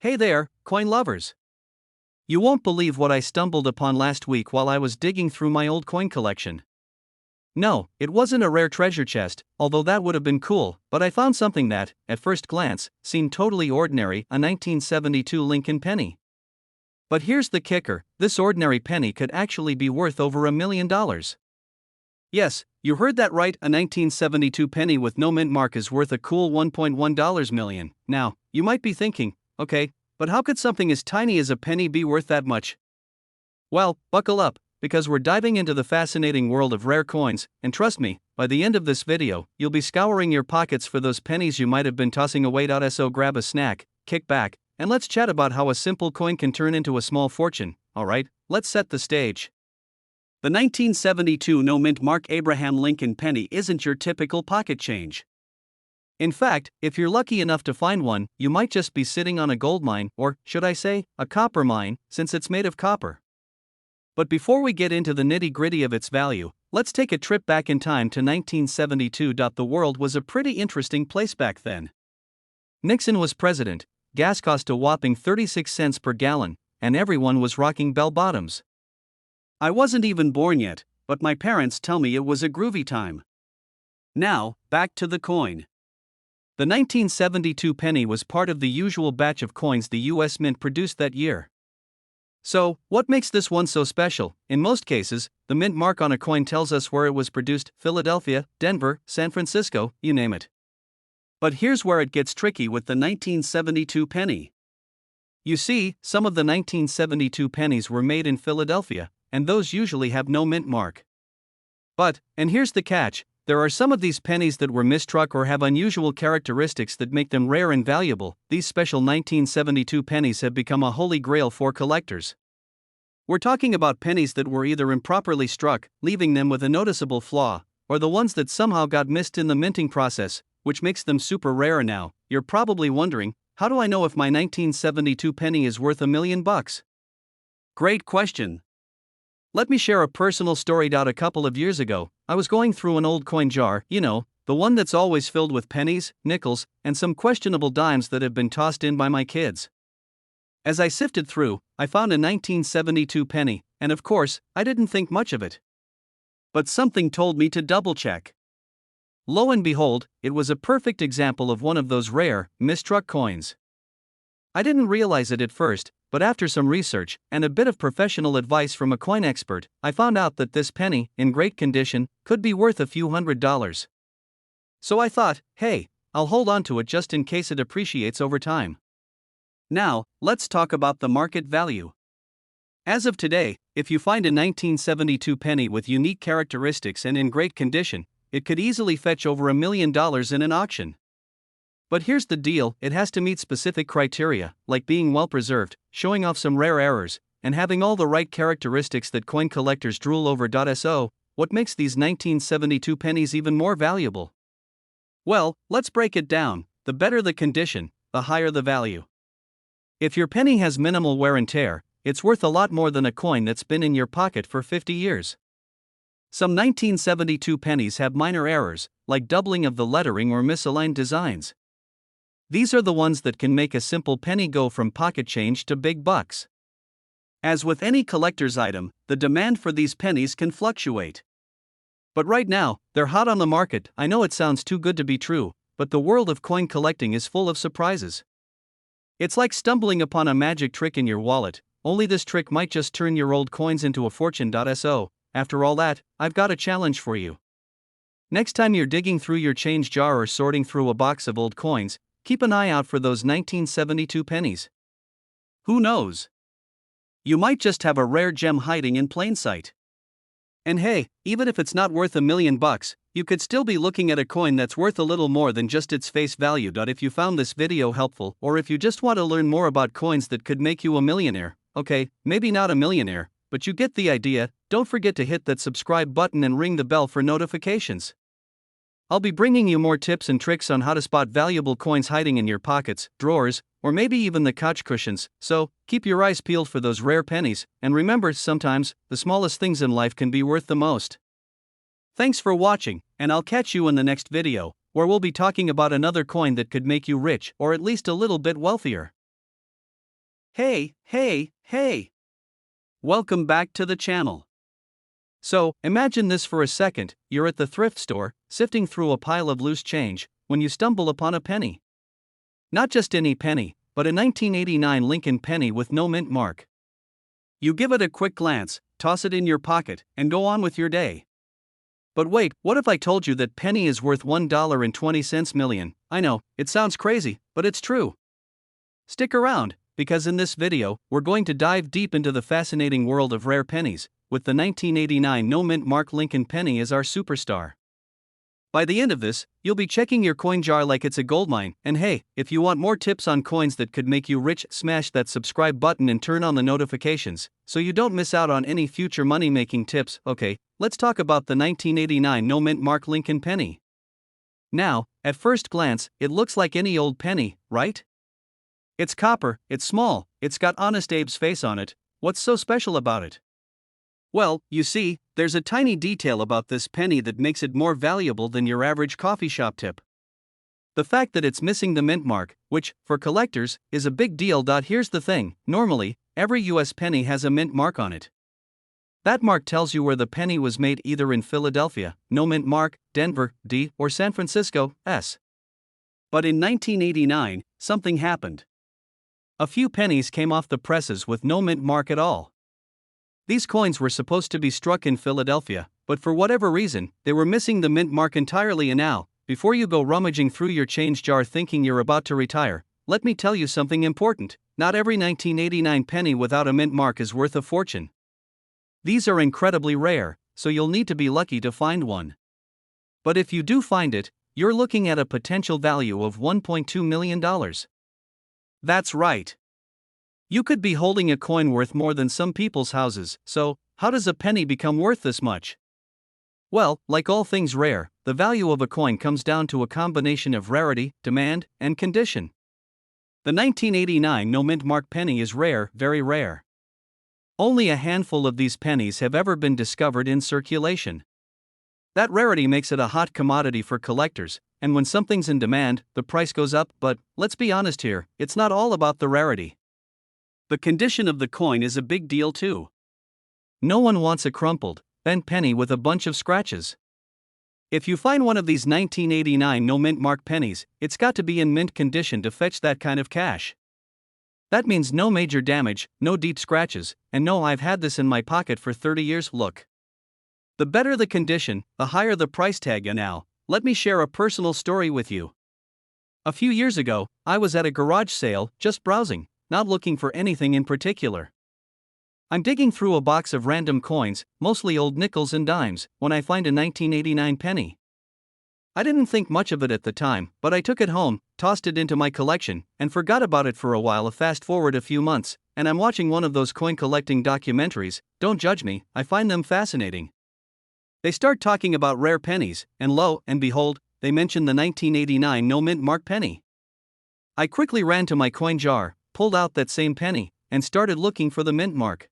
Hey there, coin lovers! You won't believe what I stumbled upon last week while I was digging through my old coin collection. No, it wasn't a rare treasure chest, although that would have been cool, but I found something that, at first glance, seemed totally ordinary, a 1972 Lincoln penny. But here's the kicker, this ordinary penny could actually be worth over $1 million. Yes, you heard that right, a 1972 penny with no mint mark is worth a cool $1.1 million. Now, you might be thinking, okay, but how could something as tiny as a penny be worth that much? Well, buckle up, because we're diving into the fascinating world of rare coins, and trust me, by the end of this video, you'll be scouring your pockets for those pennies you might have been tossing away. So grab a snack, kick back, and let's chat about how a simple coin can turn into a small fortune. Alright, let's set the stage. The 1972 no mint mark Abraham Lincoln penny isn't your typical pocket change. In fact, if you're lucky enough to find one, you might just be sitting on a gold mine, or, should I say, a copper mine, since it's made of copper. But before we get into the nitty-gritty of its value, let's take a trip back in time to 1972. The world was a pretty interesting place back then. Nixon was president, gas cost a whopping 36 cents per gallon, and everyone was rocking bell-bottoms. I wasn't even born yet, but my parents tell me it was a groovy time. Now, back to the coin. The 1972 penny was part of the usual batch of coins the US Mint produced that year. So, what makes this one so special? In most cases, the mint mark on a coin tells us where it was produced: Philadelphia, Denver, San Francisco, you name it. But here's where it gets tricky with the 1972 penny. You see, some of the 1972 pennies were made in Philadelphia, and those usually have no mint mark. But, and here's the catch, there are some of these pennies that were mistruck or have unusual characteristics that make them rare and valuable. These special 1972 pennies have become a holy grail for collectors. We're talking about pennies that were either improperly struck, leaving them with a noticeable flaw, or the ones that somehow got missed in the minting process, which makes them super rare. Now, you're probably wondering, how do I know if my 1972 penny is worth $1 million? Great question. Let me share a personal story. A couple of years ago, I was going through an old coin jar, the one that's always filled with pennies, nickels, and some questionable dimes that have been tossed in by my kids. As I sifted through, I found a 1972 penny, and of course, I didn't think much of it. But something told me to double-check. Lo and behold, it was a perfect example of one of those rare, mistruck coins. I didn't realize it at first, but after some research and a bit of professional advice from a coin expert, I found out that this penny, in great condition, could be worth a few $100s. So I thought, hey, I'll hold on to it just in case it appreciates over time. Now, let's talk about the market value. As of today, if you find a 1972 penny with unique characteristics and in great condition, it could easily fetch over $1 million in an auction. But here's the deal, it has to meet specific criteria, like being well preserved, showing off some rare errors, and having all the right characteristics that coin collectors drool over. So, what makes these 1972 pennies even more valuable? Well, let's break it down. The better the condition, the higher the value. If your penny has minimal wear and tear, it's worth a lot more than a coin that's been in your pocket for 50 years. Some 1972 pennies have minor errors, like doubling of the lettering or misaligned designs. These are the ones that can make a simple penny go from pocket change to big bucks. As with any collector's item, the demand for these pennies can fluctuate. But right now, they're hot on the market. I know it sounds too good to be true, but the world of coin collecting is full of surprises. It's like stumbling upon a magic trick in your wallet, only this trick might just turn your old coins into a fortune. So, after all that, I've got a challenge for you. Next time you're digging through your change jar or sorting through a box of old coins, keep an eye out for those 1972 pennies. Who knows? You might just have a rare gem hiding in plain sight. And hey, even if it's not worth $1 million, you could still be looking at a coin that's worth a little more than just its face value. If you found this video helpful, or if you just want to learn more about coins that could make you a millionaire, okay, maybe not a millionaire, but you get the idea, don't forget to hit that subscribe button and ring the bell for notifications. I'll be bringing you more tips and tricks on how to spot valuable coins hiding in your pockets, drawers, or maybe even the couch cushions, so keep your eyes peeled for those rare pennies, and remember, sometimes, the smallest things in life can be worth the most. Thanks for watching, and I'll catch you in the next video, where we'll be talking about another coin that could make you rich or at least a little bit wealthier. Hey! Welcome back to the channel. So, imagine this for a second: you're at the thrift store, sifting through a pile of loose change, when you stumble upon a penny. Not just any penny, but a 1989 Lincoln penny with no mint mark. You give it a quick glance, toss it in your pocket, and go on with your day. But wait, what if I told you that penny is worth $1.20 million? I know, it sounds crazy, but it's true. Stick around, because in this video, we're going to dive deep into the fascinating world of rare pennies, with the 1989 no mint mark Lincoln penny as our superstar. By the end of this, you'll be checking your coin jar like it's a goldmine, and hey, if you want more tips on coins that could make you rich, smash that subscribe button and turn on the notifications, so you don't miss out on any future money-making tips. Okay, let's talk about the 1989 no mint mark Lincoln penny. Now, at first glance, it looks like any old penny, right? It's copper, it's small, it's got Honest Abe's face on it. What's so special about it? Well, you see, there's a tiny detail about this penny that makes it more valuable than your average coffee shop tip. The fact that it's missing the mint mark, which, for collectors, is a big deal. Here's the thing: normally, every US penny has a mint mark on it. That mark tells you where the penny was made, either in Philadelphia, no mint mark, Denver, D, or San Francisco, S. But in 1989, something happened. A few pennies came off the presses with no mint mark at all. These coins were supposed to be struck in Philadelphia, but for whatever reason, they were missing the mint mark entirely. And now, before you go rummaging through your change jar thinking you're about to retire, let me tell you something important: not every 1989 penny without a mint mark is worth a fortune. These are incredibly rare, so you'll need to be lucky to find one. But if you do find it, you're looking at a potential value of $1.2 million. That's right. You could be holding a coin worth more than some people's houses. So, how does a penny become worth this much? Well, like all things rare, the value of a coin comes down to a combination of rarity, demand, and condition. The 1989 no mint mark penny is rare, very rare. Only a handful of these pennies have ever been discovered in circulation. That rarity makes it a hot commodity for collectors, and when something's in demand, the price goes up. But let's be honest here, it's not all about the rarity. The condition of the coin is a big deal too. No one wants a crumpled, bent penny with a bunch of scratches. If you find one of these 1989 no mint mark pennies, it's got to be in mint condition to fetch that kind of cash. That means no major damage, no deep scratches, and no "I've had this in my pocket for 30 years" look. The better the condition, the higher the price tag. And now, let me share a personal story with you. A few years ago, I was at a garage sale, just browsing, not looking for anything in particular. I'm digging through a box of random coins, mostly old nickels and dimes, when I find a 1989 penny. I didn't think much of it at the time, but I took it home, tossed it into my collection, and forgot about it for a while. Fast forward a few months, and I'm watching one of those coin collecting documentaries. Don't judge me, I find them fascinating. They start talking about rare pennies, and lo and behold, they mention the 1989 no mint mark penny. I quickly ran to my coin jar, pulled out that same penny, and started looking for the mint mark.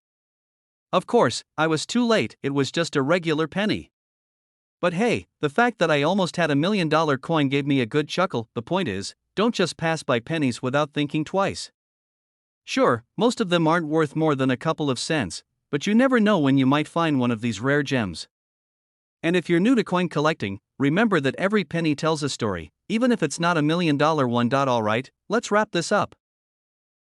Of course, I was too late. It was just a regular penny. But hey, the fact that I almost had $1 million coin gave me a good chuckle. The point is, don't just pass by pennies without thinking twice. Sure, most of them aren't worth more than a couple of cents, but you never know when you might find one of these rare gems. And if you're new to coin collecting, remember that every penny tells a story, even if it's not $1 million one. Alright, let's wrap this up.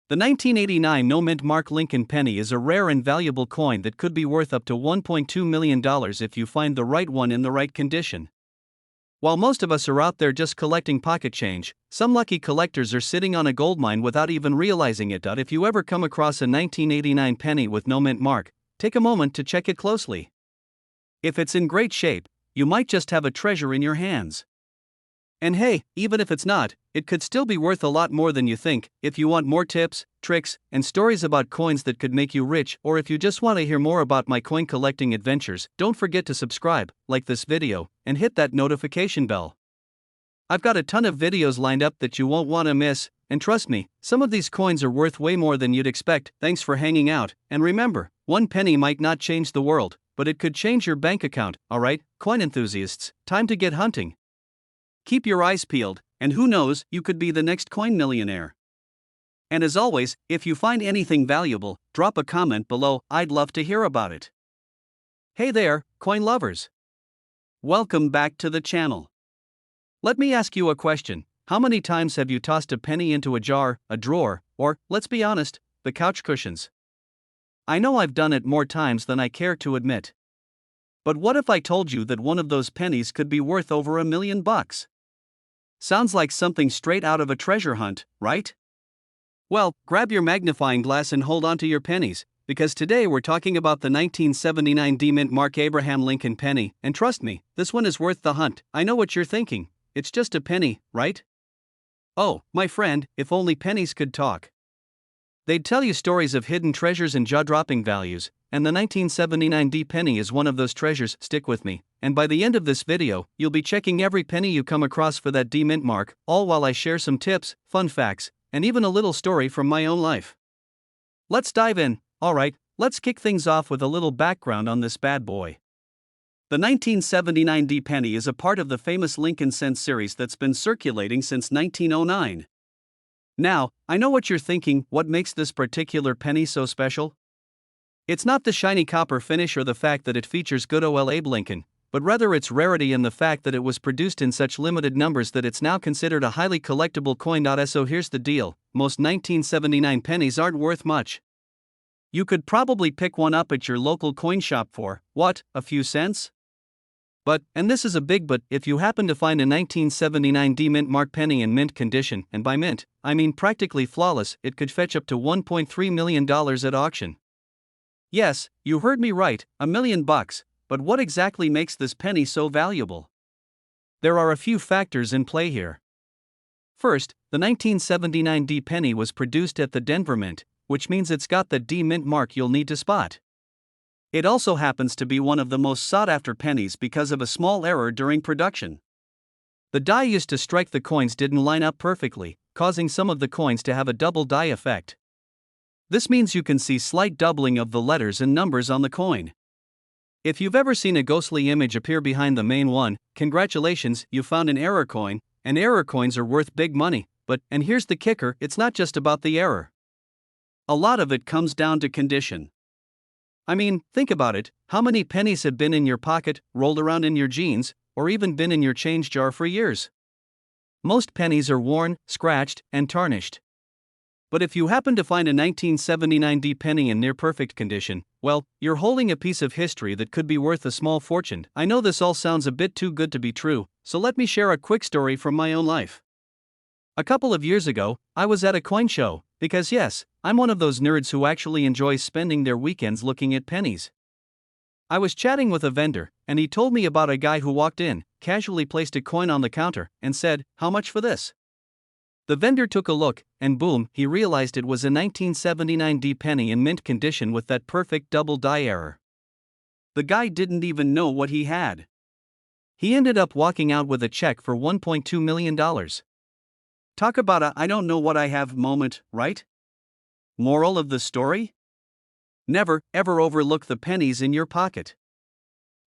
The 1989 no mint mark Lincoln penny is a rare and valuable coin that could be worth up to $1.2 million if you find the right one in the right condition. While most of us are out there just collecting pocket change, some lucky collectors are sitting on a goldmine without even realizing it. If you ever come across a 1989 penny with no mint mark, take a moment to check it closely. If it's in great shape, you might just have a treasure in your hands. And hey, even if it's not, it could still be worth a lot more than you think. If you want more tips, tricks, and stories about coins that could make you rich, or if you just want to hear more about my coin collecting adventures, don't forget to subscribe, like this video, and hit that notification bell. I've got a ton of videos lined up that you won't want to miss, and trust me, some of these coins are worth way more than you'd expect. Thanks for hanging out, and remember, one penny might not change the world, but it could change your bank account. Alright, coin enthusiasts, time to get hunting. Keep your eyes peeled, and who knows, you could be the next coin millionaire. And as always, if you find anything valuable, drop a comment below, I'd love to hear about it. Hey there, coin lovers! Welcome back to the channel. Let me ask you a question. How many times have you tossed a penny into a jar, a drawer, or, let's be honest, the couch cushions? I know I've done it more times than I care to admit. But what if I told you that one of those pennies could be worth over $1 million? Sounds like something straight out of a treasure hunt, right? Well, grab your magnifying glass and hold on to your pennies, because today we're talking about the 1979 D-Mint Mark Abraham Lincoln penny, and trust me, this one is worth the hunt. I know what you're thinking. It's just a penny, right? Oh, my friend, if only pennies could talk. They'd tell you stories of hidden treasures and jaw-dropping values, and the 1979 D penny is one of those treasures. Stick with me, and by the end of this video, you'll be checking every penny you come across for that D-Mint mark, all while I share some tips, fun facts, and even a little story from my own life. Let's dive in. Alright, let's kick things off with a little background on this bad boy. The 1979 D penny is a part of the famous Lincoln cent series that's been circulating since 1909. Now, I know what you're thinking. What makes this particular penny so special? It's not the shiny copper finish or the fact that it features good old Abe Lincoln, but rather its rarity and the fact that it was produced in such limited numbers that it's now considered a highly collectible coin. So here's the deal, most 1979 pennies aren't worth much. You could probably pick one up at your local coin shop for, what, a few cents? But, and this is a big but, if you happen to find a 1979 D-Mint Mark penny in mint condition, and by mint, I mean practically flawless, it could fetch up to $1.3 million at auction. Yes, you heard me right, $1 million, but what exactly makes this penny so valuable? There are a few factors in play here. First, the 1979 D penny was produced at the Denver Mint, which means it's got the D-Mint mark you'll need to spot. It also happens to be one of the most sought-after pennies because of a small error during production. The die used to strike the coins didn't line up perfectly, causing some of the coins to have a double die effect. This means you can see slight doubling of the letters and numbers on the coin. If you've ever seen a ghostly image appear behind the main one, congratulations, you found an error coin, and error coins are worth big money, but, and here's the kicker, it's not just about the error. A lot of it comes down to condition. I mean, think about it, how many pennies have been in your pocket, rolled around in your jeans, or even been in your change jar for years? Most pennies are worn, scratched, and tarnished. But if you happen to find a 1979 D penny in near-perfect condition, well, you're holding a piece of history that could be worth a small fortune. I know this all sounds a bit too good to be true, so let me share a quick story from my own life. A couple of years ago, I was at a coin show, because yes, I'm one of those nerds who actually enjoys spending their weekends looking at pennies. I was chatting with a vendor, and he told me about a guy who walked in, casually placed a coin on the counter, and said, "How much for this?" The vendor took a look, and boom, he realized it was a 1979 D penny in mint condition with that perfect double die error. The guy didn't even know what he had. He ended up walking out with a check for $1.2 million. Talk about a I don't know what I have moment, right? Moral of the story? Never, ever overlook the pennies in your pocket.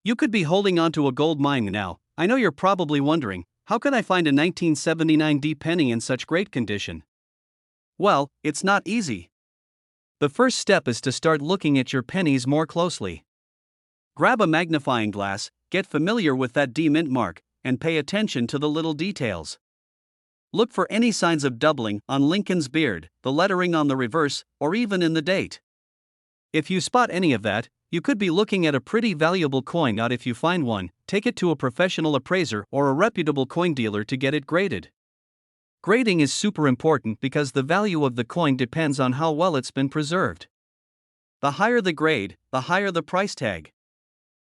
You could be holding onto a gold mine now. I know you're probably wondering, how can I find a 1979 D penny in such great condition? Well, it's not easy. The first step is to start looking at your pennies more closely. Grab a magnifying glass, get familiar with that D-Mint mark, and pay attention to the little details. Look for any signs of doubling on Lincoln's beard, the lettering on the reverse, or even in the date. If you spot any of that, you could be looking at a pretty valuable coin. If you find one, take it to a professional appraiser or a reputable coin dealer to get it graded. Grading is super important because the value of the coin depends on how well it's been preserved. The higher the grade, the higher the price tag.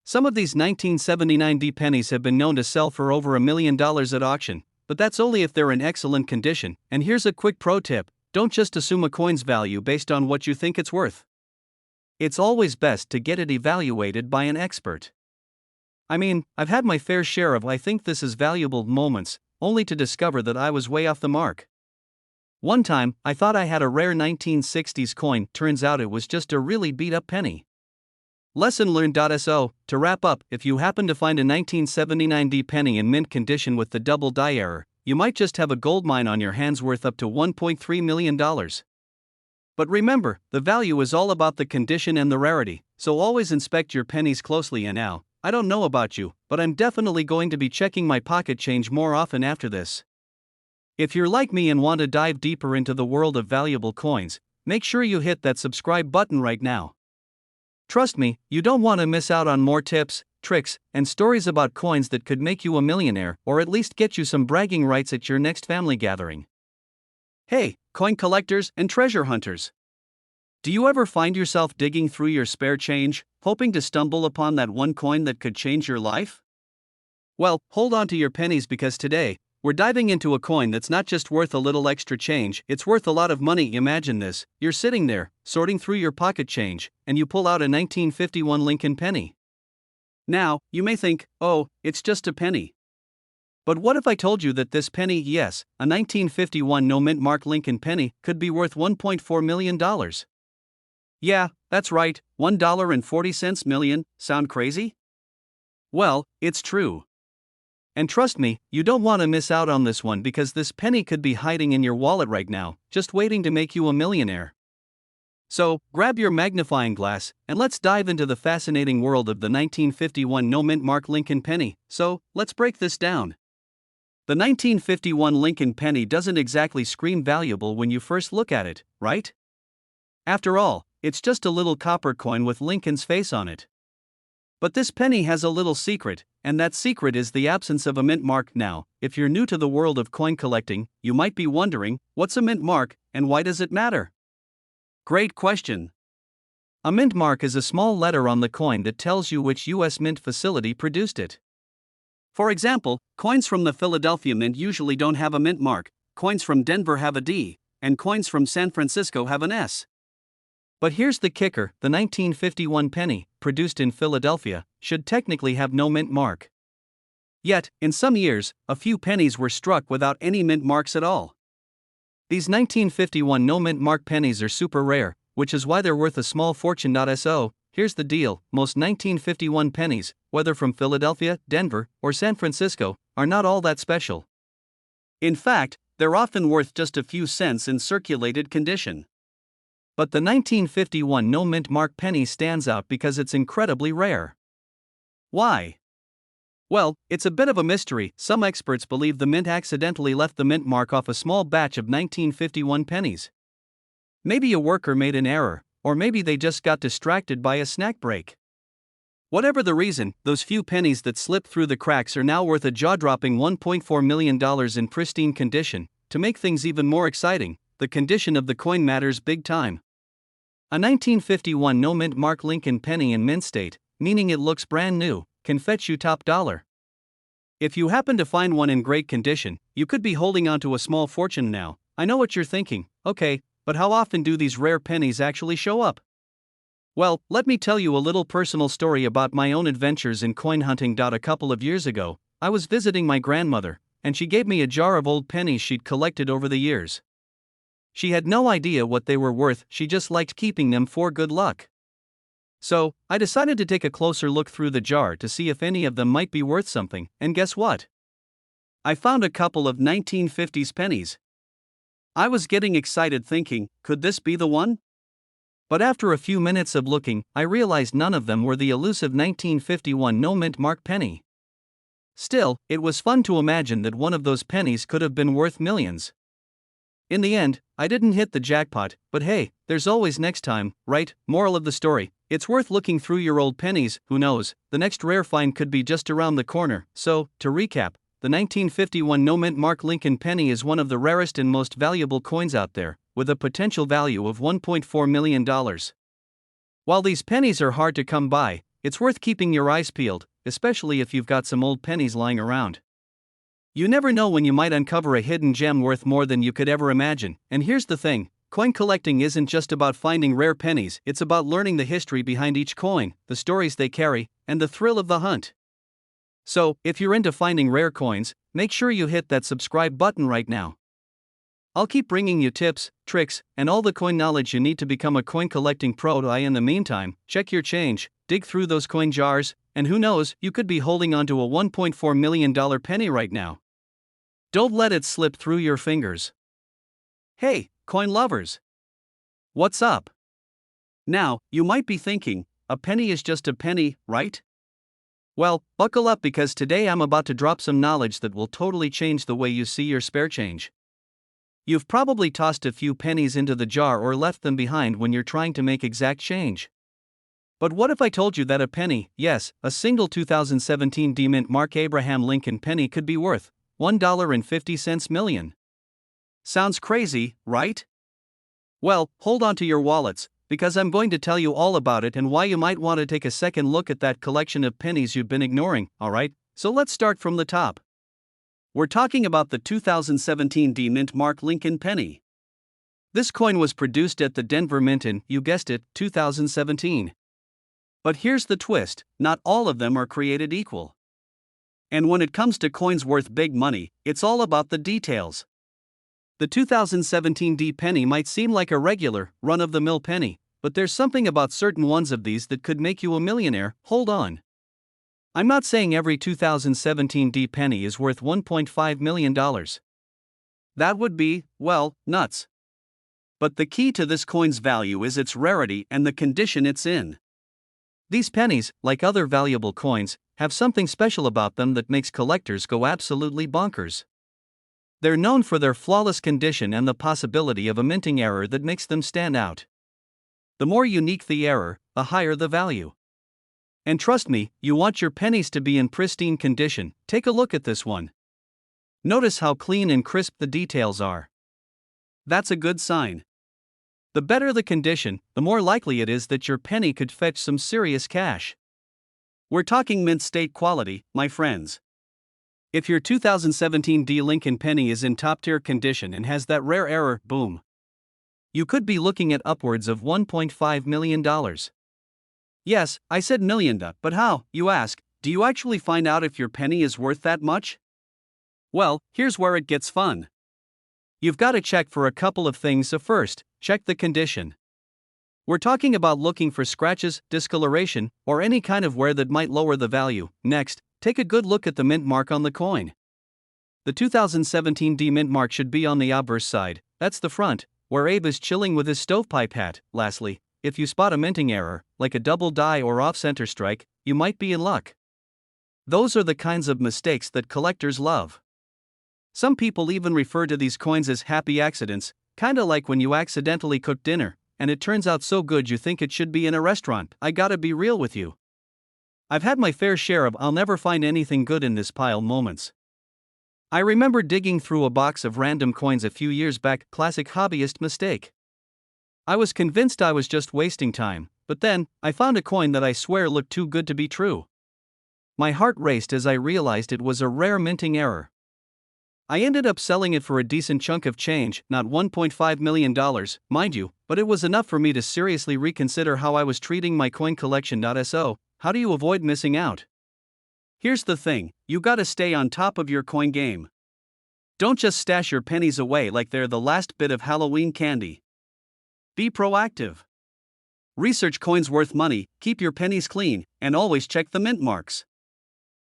Some of these 1979 D pennies have been known to sell for over $1 million at auction, but that's only if they're in excellent condition. And here's a quick pro tip, don't just assume a coin's value based on what you think it's worth. It's always best to get it evaluated by an expert. I mean, I've had my fair share of I think this is valuable moments, only to discover that I was way off the mark. One time, I thought I had a rare 1960s coin, turns out it was just a really beat-up penny. Lesson learned. So, to wrap up, if you happen to find a 1979 D penny in mint condition with the double die error, you might just have a gold mine on your hands worth up to $1.3 million. But remember, the value is all about the condition and the rarity, so always inspect your pennies closely. And now, I don't know about you, but I'm definitely going to be checking my pocket change more often after this. If you're like me and want to dive deeper into the world of valuable coins, make sure you hit that subscribe button right now. Trust me, you don't want to miss out on more tips, tricks, and stories about coins that could make you a millionaire or at least get you some bragging rights at your next family gathering. Hey, coin collectors and treasure hunters! Do you ever find yourself digging through your spare change, hoping to stumble upon that one coin that could change your life? Well, hold on to your pennies because today, we're diving into a coin that's not just worth a little extra change, it's worth a lot of money. Imagine this: you're sitting there, sorting through your pocket change, and you pull out a 1951 Lincoln penny. Now, you may think, oh, it's just a penny. But what if I told you that this penny, yes, a 1951 no-mint mark Lincoln penny, could be worth $1.4 million? Yeah, that's right, $1.40 million. Sound crazy? Well, it's true. And trust me, you don't want to miss out on this one because this penny could be hiding in your wallet right now, just waiting to make you a millionaire. So, grab your magnifying glass, and let's dive into the fascinating world of the 1951 no-mint mark Lincoln penny. So, let's break this down. The 1951 Lincoln penny doesn't exactly scream valuable when you first look at it, right? After all, it's just a little copper coin with Lincoln's face on it. But this penny has a little secret, and that secret is the absence of a mint mark. Now, if you're new to the world of coin collecting, you might be wondering, what's a mint mark, and why does it matter? Great question. A mint mark is a small letter on the coin that tells you which U.S. mint facility produced it. For example, coins from the Philadelphia Mint usually don't have a mint mark, coins from Denver have a D, and coins from San Francisco have an S. But here's the kicker: the 1951 penny, produced in Philadelphia, should technically have no mint mark. Yet, in some years, a few pennies were struck without any mint marks at all. These 1951 no mint mark pennies are super rare, which is why they're worth a small fortune. So, here's the deal: most 1951 pennies, whether from Philadelphia, Denver, or San Francisco, are not all that special. In fact, they're often worth just a few cents in circulated condition. But the 1951 no mint mark penny stands out because it's incredibly rare. Why? Well, it's a bit of a mystery. Some experts believe the mint accidentally left the mint mark off a small batch of 1951 pennies. Maybe a worker made an error, or maybe they just got distracted by a snack break. Whatever the reason, those few pennies that slipped through the cracks are now worth a jaw-dropping $1.4 million in pristine condition. To make things even more exciting, the condition of the coin matters big time. A 1951 no mint mark Lincoln penny in mint state, meaning it looks brand new, can fetch you top dollar. If you happen to find one in great condition, you could be holding onto a small fortune now. I know what you're thinking: okay, but how often do these rare pennies actually show up? Well, let me tell you a little personal story about my own adventures in coin hunting. A couple of years ago, I was visiting my grandmother, and she gave me a jar of old pennies she'd collected over the years. She had no idea what they were worth, she just liked keeping them for good luck. So, I decided to take a closer look through the jar to see if any of them might be worth something, and guess what? I found a couple of 1950s pennies. I was getting excited thinking, could this be the one? But after a few minutes of looking, I realized none of them were the elusive 1951 no mint mark penny. Still, it was fun to imagine that one of those pennies could have been worth millions. In the end, I didn't hit the jackpot, but hey, there's always next time, right? Moral of the story: it's worth looking through your old pennies. Who knows, the next rare find could be just around the corner. So, to recap, the 1951 no mint mark Lincoln penny is one of the rarest and most valuable coins out there, with a potential value of $1.4 million. While these pennies are hard to come by, it's worth keeping your eyes peeled, especially if you've got some old pennies lying around. You never know when you might uncover a hidden gem worth more than you could ever imagine. And here's the thing: coin collecting isn't just about finding rare pennies, it's about learning the history behind each coin, the stories they carry, and the thrill of the hunt. So, if you're into finding rare coins, make sure you hit that subscribe button right now. I'll keep bringing you tips, tricks, and all the coin knowledge you need to become a coin collecting pro. In the meantime, check your change, dig through those coin jars, and who knows, you could be holding onto a $1.4 million penny right now. Don't let it slip through your fingers. Hey, coin lovers! What's up? Now, you might be thinking, a penny is just a penny, right? Well, buckle up because today I'm about to drop some knowledge that will totally change the way you see your spare change. You've probably tossed a few pennies into the jar or left them behind when you're trying to make exact change. But what if I told you that a penny, yes, a single 2017 D-Mint Mark Abraham Lincoln penny could be worth $1.50 million? Sounds crazy, right? Well, hold on to your wallets, because I'm going to tell you all about it and why you might want to take a second look at that collection of pennies you've been ignoring, alright? So let's start from the top. We're talking about the 2017 D-Mint Mark Lincoln penny. This coin was produced at the Denver Mint in, you guessed it, 2017. But here's the twist, not all of them are created equal. And when it comes to coins worth big money, it's all about the details. The 2017 D penny might seem like a regular, run-of-the-mill penny, but there's something about certain ones of these that could make you a millionaire. Hold on. I'm not saying every 2017 D penny is worth $1.5 million. That would be, well, nuts. But the key to this coin's value is its rarity and the condition it's in. These pennies, like other valuable coins, have something special about them that makes collectors go absolutely bonkers. They're known for their flawless condition and the possibility of a minting error that makes them stand out. The more unique the error, the higher the value. And trust me, you want your pennies to be in pristine condition. Take a look at this one. Notice how clean and crisp the details are. That's a good sign. The better the condition, the more likely it is that your penny could fetch some serious cash. We're talking mint state quality, my friends. If your 2017 D Lincoln penny is in top-tier condition and has that rare error, boom, you could be looking at upwards of $1.5 million. Yes, I said million, but how, you ask, do you actually find out if your penny is worth that much? Well, here's where it gets fun. You've got to check for a couple of things. First, check the condition. We're talking about looking for scratches, discoloration, or any kind of wear that might lower the value. Next, take a good look at the mint mark on the coin. The 2017 D mint mark should be on the obverse side, that's the front, where Abe is chilling with his stovepipe hat. Lastly, if you spot a minting error, like a double die or off-center strike, you might be in luck. Those are the kinds of mistakes that collectors love. Some people even refer to these coins as happy accidents, kinda like when you accidentally cook dinner, and it turns out so good you think it should be in a restaurant. I gotta be real with you. I've had my fair share of I'll never find anything good in this pile moments. I remember digging through a box of random coins a few years back, classic hobbyist mistake. I was convinced I was just wasting time, but then, I found a coin that I swear looked too good to be true. My heart raced as I realized it was a rare minting error. I ended up selling it for a decent chunk of change, not $1.5 million, mind you, but it was enough for me to seriously reconsider how I was treating my coin collection. So, how do you avoid missing out? Here's the thing, you gotta stay on top of your coin game. Don't just stash your pennies away like they're the last bit of Halloween candy. Be proactive. Research coins worth money, keep your pennies clean, and always check the mint marks.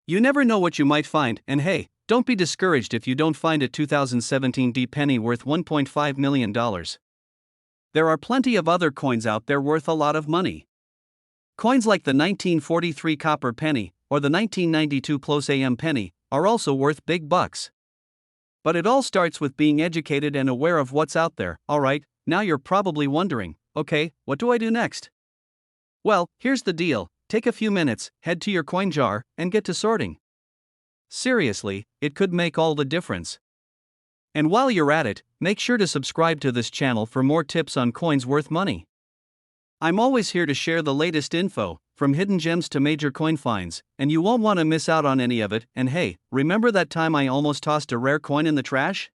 You never know what you might find, and hey, don't be discouraged if you don't find a 2017 D penny worth $1.5 million. There are plenty of other coins out there worth a lot of money. Coins like the 1943 copper penny, or the 1992 Close AM penny, are also worth big bucks. But it all starts with being educated and aware of what's out there. Alright, now you're probably wondering, okay, what do I do next? Well, here's the deal, take a few minutes, head to your coin jar, and get to sorting. Seriously, it could make all the difference. And while you're at it, make sure to subscribe to this channel for more tips on coins worth money. I'm always here to share the latest info, from hidden gems to major coin finds, and you won't want to miss out on any of it. And hey, remember that time I almost tossed a rare coin in the trash?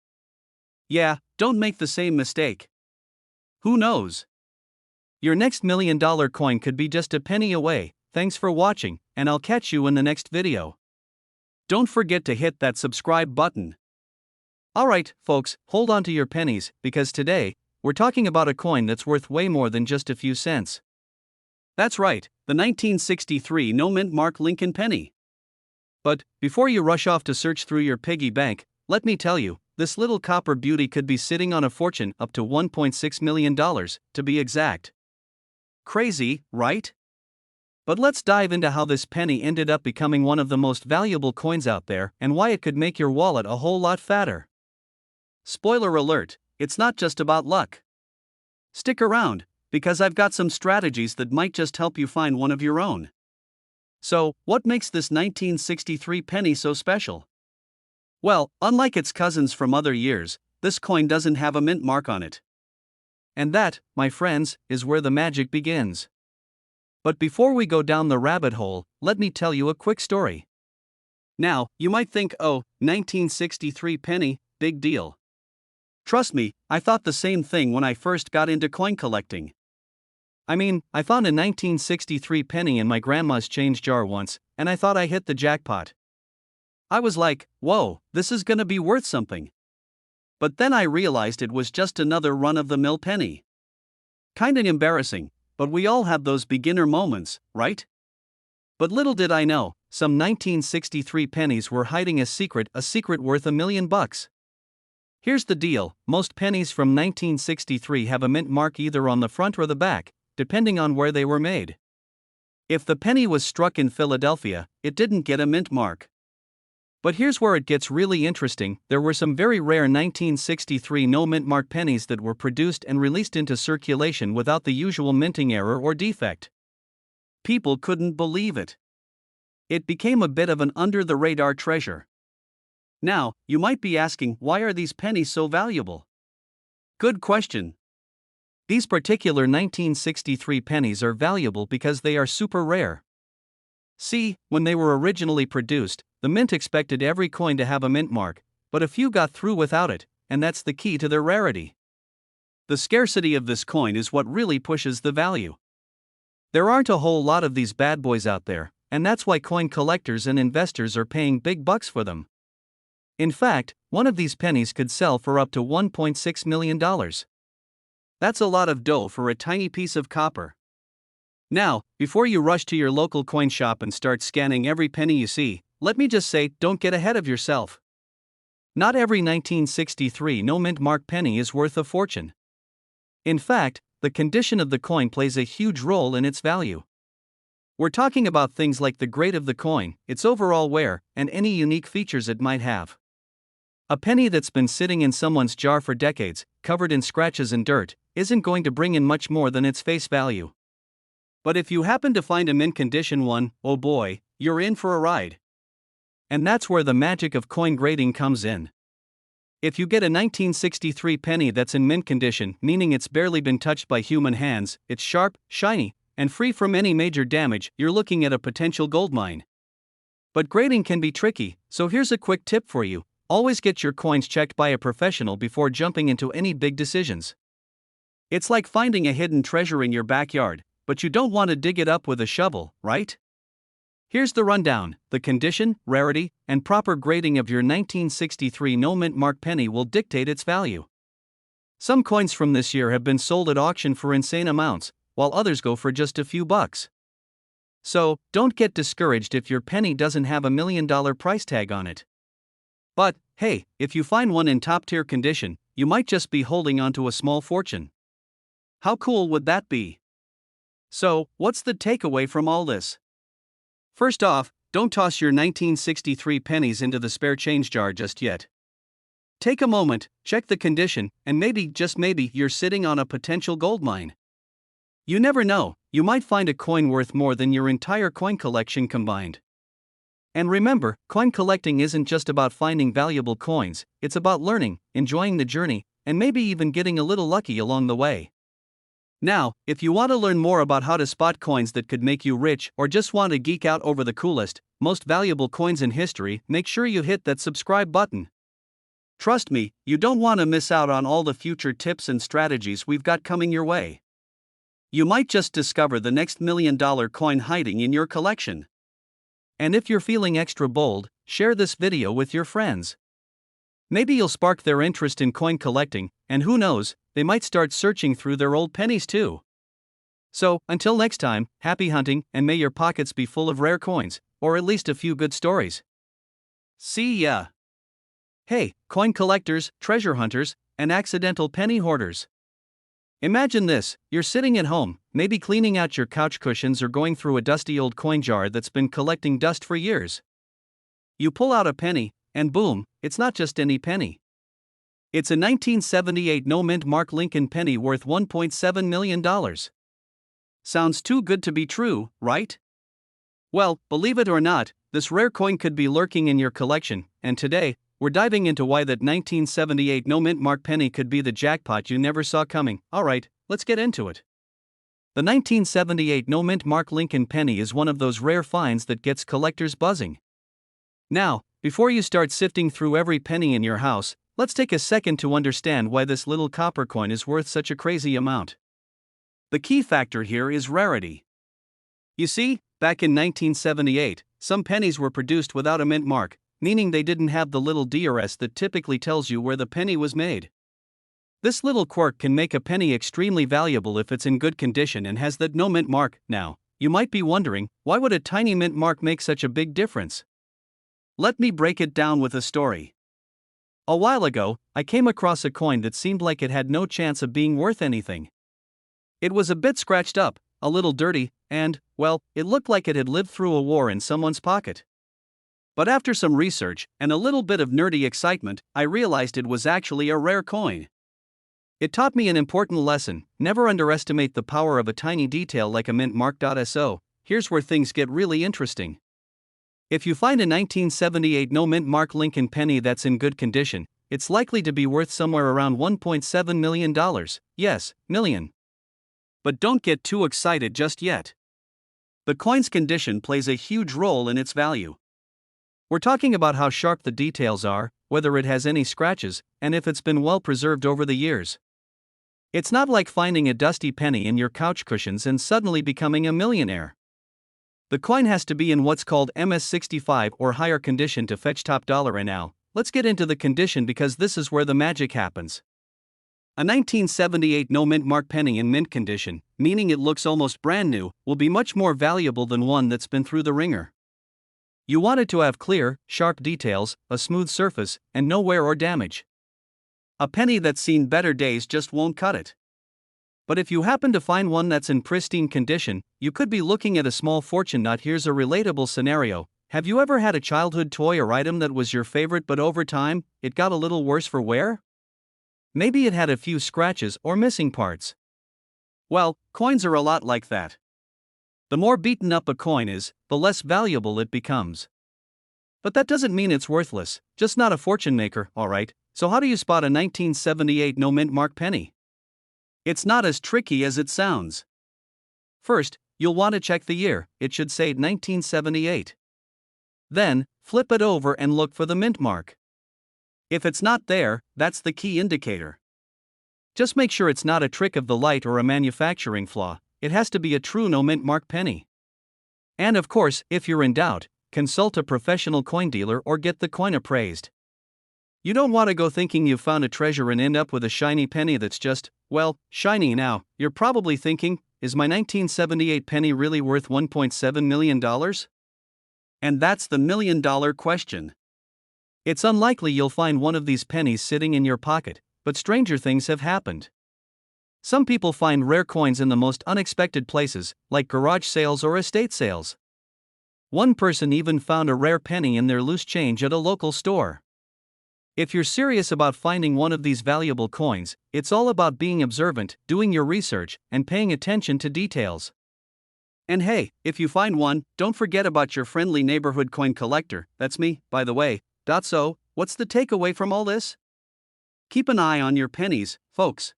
Yeah, don't make the same mistake. Who knows? Your next $1 million coin could be just a penny away. Thanks for watching, and I'll catch you in the next video. Don't forget to hit that subscribe button. Alright, folks, hold on to your pennies, because today, we're talking about a coin that's worth way more than just a few cents. That's right, the 1963 No Mint Mark Lincoln penny. But, before you rush off to search through your piggy bank, let me tell you, this little copper beauty could be sitting on a fortune up to $1.6 million, to be exact. Crazy, right? But let's dive into how this penny ended up becoming one of the most valuable coins out there and why it could make your wallet a whole lot fatter. Spoiler alert, it's not just about luck. Stick around, because I've got some strategies that might just help you find one of your own. So, what makes this 1963 penny so special? Well, unlike its cousins from other years, this coin doesn't have a mint mark on it. And that, my friends, is where the magic begins. But before we go down the rabbit hole, let me tell you a quick story. Now, you might think, oh, 1963 penny, big deal. Trust me, I thought the same thing when I first got into coin collecting. I mean, I found a 1963 penny in my grandma's change jar once, and I thought I hit the jackpot. I was like, whoa, this is gonna be worth something. But then I realized it was just another run-of-the-mill penny. Kinda embarrassing, but we all have those beginner moments, right? But little did I know, some 1963 pennies were hiding a secret worth $1 million. Here's the deal, most pennies from 1963 have a mint mark either on the front or the back, depending on where they were made. If the penny was struck in Philadelphia, it didn't get a mint mark. But here's where it gets really interesting, there were some very rare 1963 no mint mark pennies that were produced and released into circulation without the usual minting error or defect. People couldn't believe it. It became a bit of an under-the-radar treasure. Now, you might be asking, why are these pennies so valuable? Good question. These particular 1963 pennies are valuable because they are super rare. See, when they were originally produced, the mint expected every coin to have a mint mark, but a few got through without it, and that's the key to their rarity. The scarcity of this coin is what really pushes the value. There aren't a whole lot of these bad boys out there, and that's why coin collectors and investors are paying big bucks for them. In fact, one of these pennies could sell for up to $1.6 million. That's a lot of dough for a tiny piece of copper. Now, before you rush to your local coin shop and start scanning every penny you see, let me just say, don't get ahead of yourself. Not every 1963 no mint mark penny is worth a fortune. In fact, the condition of the coin plays a huge role in its value. We're talking about things like the grade of the coin, its overall wear, and any unique features it might have. A penny that's been sitting in someone's jar for decades, covered in scratches and dirt, isn't going to bring in much more than its face value. But if you happen to find a mint condition one, oh boy, you're in for a ride. And that's where the magic of coin grading comes in. If you get a 1963 penny that's in mint condition, meaning it's barely been touched by human hands, it's sharp, shiny, and free from any major damage, you're looking at a potential goldmine. But grading can be tricky, so here's a quick tip for you. Always get your coins checked by a professional before jumping into any big decisions. It's like finding a hidden treasure in your backyard, but you don't want to dig it up with a shovel, right? Here's the rundown. The condition, rarity, and proper grading of your 1963 no mint mark penny will dictate its value. Some coins from this year have been sold at auction for insane amounts, while others go for just a few bucks. So, don't get discouraged if your penny doesn't have $1 million price tag on it. But, hey, if you find one in top-tier condition, you might just be holding onto a small fortune. How cool would that be? So, what's the takeaway from all this? First off, don't toss your 1963 pennies into the spare change jar just yet. Take a moment, check the condition, and maybe, just maybe, you're sitting on a potential gold mine. You never know, you might find a coin worth more than your entire coin collection combined. And remember, coin collecting isn't just about finding valuable coins, it's about learning, enjoying the journey, and maybe even getting a little lucky along the way. Now, if you want to learn more about how to spot coins that could make you rich or just want to geek out over the coolest, most valuable coins in history, make sure you hit that subscribe button. Trust me, you don't want to miss out on all the future tips and strategies we've got coming your way. You might just discover the next $1 million coin hiding in your collection. And if you're feeling extra bold, share this video with your friends. Maybe you'll spark their interest in coin collecting, and who knows, they might start searching through their old pennies too. So, until next time, happy hunting, and may your pockets be full of rare coins, or at least a few good stories. See ya! Hey, coin collectors, treasure hunters, and accidental penny hoarders. Imagine this: you're sitting at home, maybe cleaning out your couch cushions or going through a dusty old coin jar that's been collecting dust for years. You pull out a penny, and boom, it's not just any penny. It's a 1978 no-mint Mark Lincoln penny worth $1.7 million. Sounds too good to be true, right? Well, believe it or not, this rare coin could be lurking in your collection, and today, we're diving into why that 1978 no-mint Mark penny could be the jackpot you never saw coming. Alright, let's get into it. The 1978 no-mint Mark Lincoln penny is one of those rare finds that gets collectors buzzing. Now, before you start sifting through every penny in your house, let's take a second to understand why this little copper coin is worth such a crazy amount. The key factor here is rarity. You see, back in 1978, some pennies were produced without a mint mark, meaning they didn't have the little DRS that typically tells you where the penny was made. This little quirk can make a penny extremely valuable if it's in good condition and has that no mint mark. Now, you might be wondering, why would a tiny mint mark make such a big difference? Let me break it down with a story. A while ago, I came across a coin that seemed like it had no chance of being worth anything. It was a bit scratched up, a little dirty, and, well, it looked like it had lived through a war in someone's pocket. But after some research and a little bit of nerdy excitement, I realized it was actually a rare coin. It taught me an important lesson: never underestimate the power of a tiny detail like a mint mark. So, here's where things get really interesting. If you find a 1978 no-mint Mark Lincoln penny that's in good condition, it's likely to be worth somewhere around $1.7 million. Yes, million. But don't get too excited just yet. The coin's condition plays a huge role in its value. We're talking about how sharp the details are, whether it has any scratches, and if it's been well preserved over the years. It's not like finding a dusty penny in your couch cushions and suddenly becoming a millionaire. The coin has to be in what's called MS65 or higher condition to fetch top dollar. And now, let's get into the condition, because this is where the magic happens. A 1978 no-mint Mark penny in mint condition, meaning it looks almost brand new, will be much more valuable than one that's been through the ringer. You want it to have clear, sharp details, a smooth surface, and no wear or damage. A penny that's seen better days just won't cut it. But if you happen to find one that's in pristine condition, you could be looking at a small fortune. Not Here's a relatable scenario. Have you ever had a childhood toy or item that was your favorite, but over time, it got a little worse for wear? Maybe it had a few scratches or missing parts. Well, coins are a lot like that. The more beaten up a coin is, the less valuable it becomes. But that doesn't mean it's worthless, just not a fortune maker. Alright, so how do you spot a 1978 no-mint Mark penny? It's not as tricky as it sounds. First, you'll want to check the year. It should say 1978. Then, flip it over and look for the mint mark. If it's not there, that's the key indicator. Just make sure it's not a trick of the light or a manufacturing flaw. It has to be a true no-mint mark penny. And of course, if you're in doubt, consult a professional coin dealer or get the coin appraised. You don't want to go thinking you've found a treasure and end up with a shiny penny that's just, well, shiny. Now, you're probably thinking, is my 1978 penny really worth $1.7 million? And that's the million-dollar question. It's unlikely you'll find one of these pennies sitting in your pocket, but stranger things have happened. Some people find rare coins in the most unexpected places, like garage sales or estate sales. One person even found a rare penny in their loose change at a local store. If you're serious about finding one of these valuable coins, it's all about being observant, doing your research, and paying attention to details. And hey, if you find one, don't forget about your friendly neighborhood coin collector. That's me, by the way. So, what's the takeaway from all this? Keep an eye on your pennies, folks.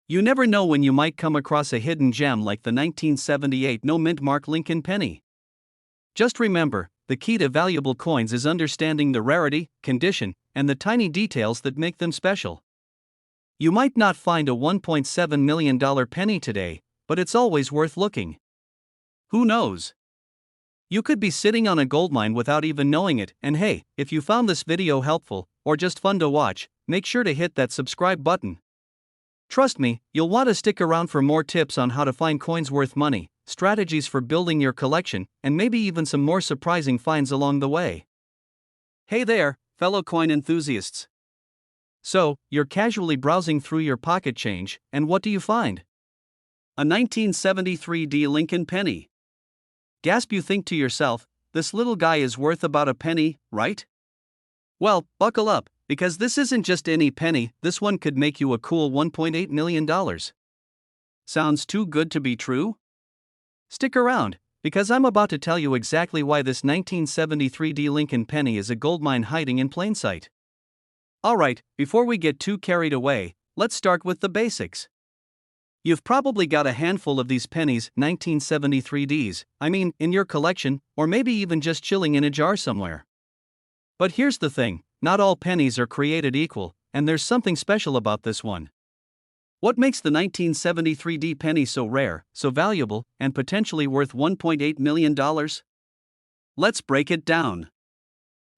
You never know when you might come across a hidden gem like the 1978 no-mint Mark Lincoln penny. Just remember, the key to valuable coins is understanding the rarity, condition, and the tiny details that make them special. You might not find a $1.7 million penny today, but it's always worth looking. Who knows? You could be sitting on a goldmine without even knowing it. And hey, if you found this video helpful, or just fun to watch, make sure to hit that subscribe button. Trust me, you'll want to stick around for more tips on how to find coins worth money, strategies for building your collection, and maybe even some more surprising finds along the way. Hey there, fellow coin enthusiasts. So, you're casually browsing through your pocket change, and what do you find? A 1973 D Lincoln penny. Gasp, you think to yourself, this little guy is worth about a penny, right? Well, buckle up, because this isn't just any penny, this one could make you a cool $1.8 million. Sounds too good to be true? Stick around, because I'm about to tell you exactly why this 1973 D Lincoln penny is a goldmine hiding in plain sight. Alright, before we get too carried away, let's start with the basics. You've probably got a handful of these pennies, 1973 Ds, in your collection, or maybe even just chilling in a jar somewhere. But here's the thing, not all pennies are created equal, and there's something special about this one. What makes the 1973 D penny so rare, so valuable, and potentially worth $1.8 million? Let's break it down.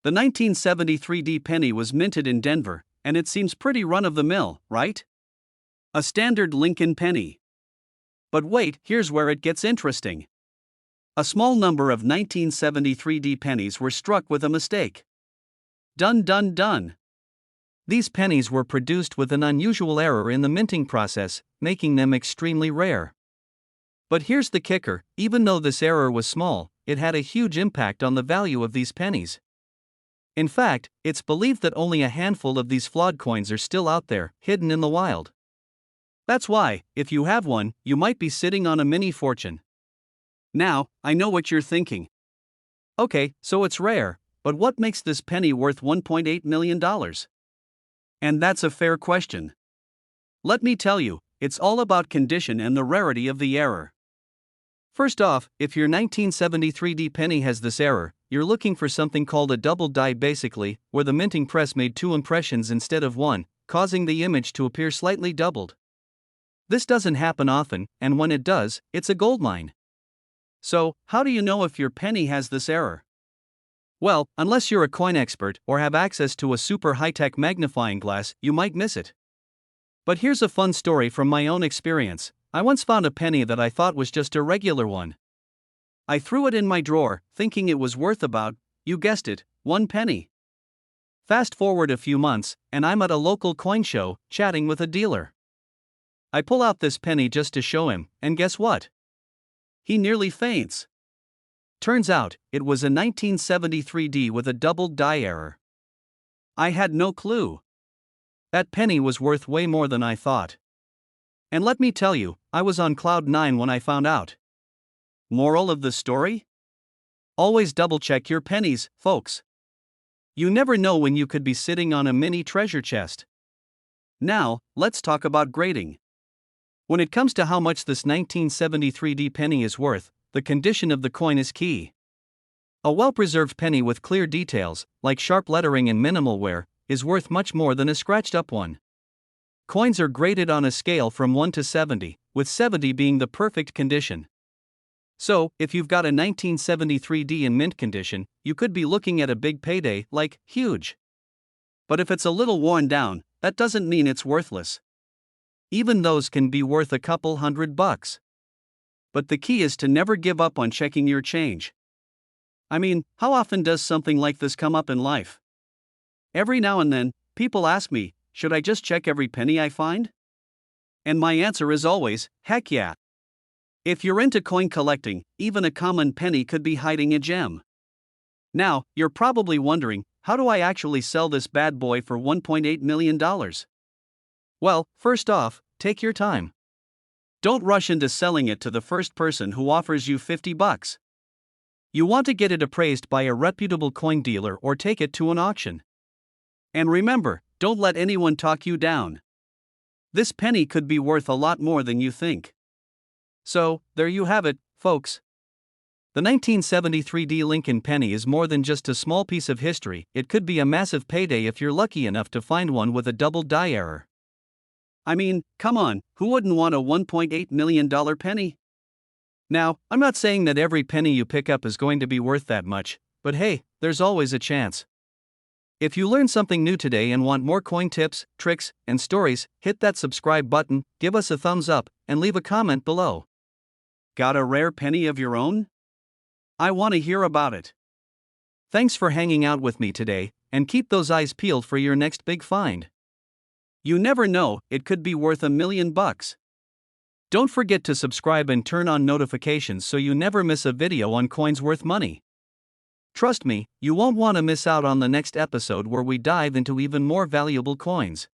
The 1973 D penny was minted in Denver, and it seems pretty run-of-the-mill, right? A standard Lincoln penny. But wait, here's where it gets interesting. A small number of 1973 D pennies were struck with a mistake. Dun dun dun. These pennies were produced with an unusual error in the minting process, making them extremely rare. But here's the kicker, even though this error was small, it had a huge impact on the value of these pennies. In fact, it's believed that only a handful of these flawed coins are still out there, hidden in the wild. That's why, if you have one, you might be sitting on a mini fortune. Now, I know what you're thinking. Okay, so it's rare, but what makes this penny worth $1.8 million? And that's a fair question. Let me tell you, it's all about condition and the rarity of the error. First off, if your 1973 D penny has this error, you're looking for something called a double die, basically, where the minting press made 2 impressions instead of 1, causing the image to appear slightly doubled. This doesn't happen often, and when it does, it's a goldmine. So, how do you know if your penny has this error? Well, unless you're a coin expert or have access to a super high-tech magnifying glass, you might miss it. But here's a fun story from my own experience. I once found a penny that I thought was just a regular one. I threw it in my drawer, thinking it was worth about, you guessed it, 1 penny. Fast forward a few months, and I'm at a local coin show, chatting with a dealer. I pull out this penny just to show him, and guess what? He nearly faints. Turns out, it was a 1973 D with a doubled die error. I had no clue. That penny was worth way more than I thought. And let me tell you, I was on cloud 9 when I found out. Moral of the story? Always double-check your pennies, folks. You never know when you could be sitting on a mini treasure chest. Now, let's talk about grading. When it comes to how much this 1973 D penny is worth, the condition of the coin is key. A well-preserved penny with clear details, like sharp lettering and minimal wear, is worth much more than a scratched-up one. Coins are graded on a scale from 1 to 70, with 70 being the perfect condition. So, if you've got a 1973 D in mint condition, you could be looking at a big payday, like, huge. But if it's a little worn down, that doesn't mean it's worthless. Even those can be worth a couple $100. But the key is to never give up on checking your change. How often does something like this come up in life? Every now and then, people ask me, should I just check every penny I find? And my answer is always, heck yeah. If you're into coin collecting, even a common penny could be hiding a gem. Now, you're probably wondering, how do I actually sell this bad boy for $1.8 million? Well, first off, take your time. Don't rush into selling it to the first person who offers you $50. You want to get it appraised by a reputable coin dealer or take it to an auction. And remember, don't let anyone talk you down. This penny could be worth a lot more than you think. So, there you have it, folks. The 1973 D Lincoln penny is more than just a small piece of history, it could be a massive payday if you're lucky enough to find one with a double die error. Come on, who wouldn't want a $1.8 million penny? Now, I'm not saying that every penny you pick up is going to be worth that much, but hey, there's always a chance. If you learned something new today and want more coin tips, tricks, and stories, hit that subscribe button, give us a thumbs up, and leave a comment below. Got a rare penny of your own? I want to hear about it. Thanks for hanging out with me today. and keep those eyes peeled for your next big find. You never know, it could be worth $1 million. Don't forget to subscribe and turn on notifications so you never miss a video on coins worth money. Trust me, you won't want to miss out on the next episode where we dive into even more valuable coins.